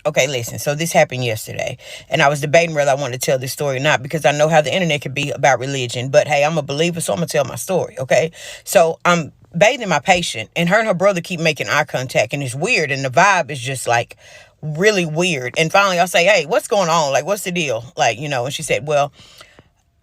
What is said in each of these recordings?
Okay, listen. So this happened yesterday, and I was debating whether I wanted to tell this story or not because I know how the internet can be about religion. But hey, I'm a believer, so I'm gonna tell my story. Okay, so I'm bathing my patient, and her brother keep making eye contact, and it's weird, and the vibe is just like really weird. And finally, I say, "Hey, what's going on? Like, what's the deal? Like, you know?" And she said, "Well,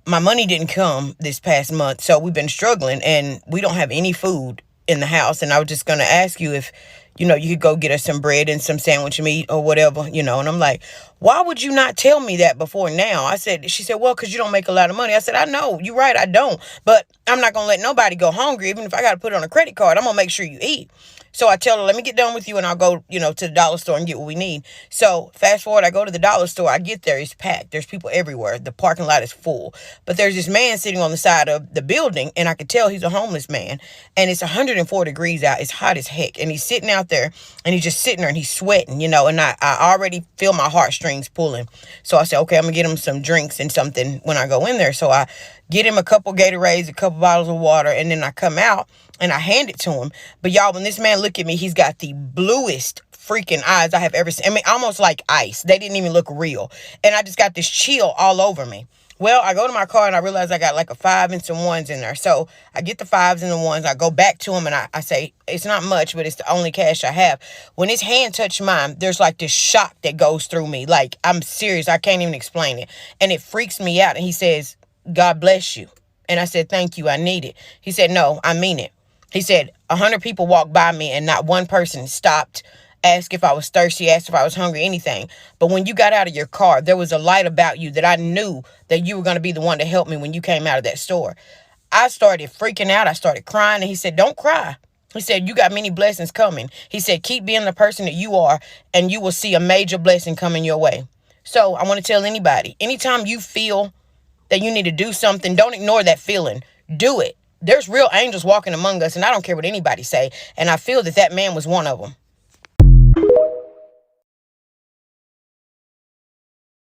my money didn't come this past month, so we've been struggling, and we don't have any food in the house. And I was just gonna ask you if, you could go get us some bread and some sandwich meat or whatever, And I'm like, why would you not tell me that before now? She said, well, because you don't make a lot of money. I said, I know, you're right, I don't. But I'm not gonna let nobody go hungry. Even if I gotta put it on a credit card, I'm gonna make sure you eat. So I tell her, let me get done with you and I'll go, to the dollar store and get what we need. So fast forward, I go to the dollar store. I get there. It's packed. There's people everywhere. The parking lot is full. But there's this man sitting on the side of the building, and I could tell he's a homeless man. And it's 104 degrees out. It's hot as heck. And he's sitting out there, and he's just sitting there, and he's sweating, and I already feel my heartstrings pulling. So I said, okay, I'm going to get him some drinks and something when I go in there. So I get him a couple Gatorades, a couple bottles of water, and then I come out and I hand it to him. But y'all, when this man look at me, he's got the bluest freaking eyes I have ever seen. I mean, almost like ice. They didn't even look real. And I just got this chill all over me. Well, I go to my car and I realize I got like a 5 and some 1s in there. So I get the 5s and the 1s. I go back to him and I say, it's not much, but it's the only cash I have. When his hand touched mine, there's like this shock that goes through me. Like, I'm serious. I can't even explain it. And it freaks me out. And he says, God bless you. And I said, thank you. I need it. He said, no, I mean it. He said, 100 people walked by me and not one person stopped, asked if I was thirsty, asked if I was hungry, anything. But when you got out of your car, there was a light about you that I knew that you were going to be the one to help me when you came out of that store. I started freaking out. I started crying. And he said, don't cry. He said, you got many blessings coming. He said, keep being the person that you are, and you will see a major blessing coming your way. So I want to tell anybody, anytime you feel that you need to do something, don't ignore that feeling. Do it. There's real angels walking among us, and I don't care what anybody say. And I feel that man was one of them.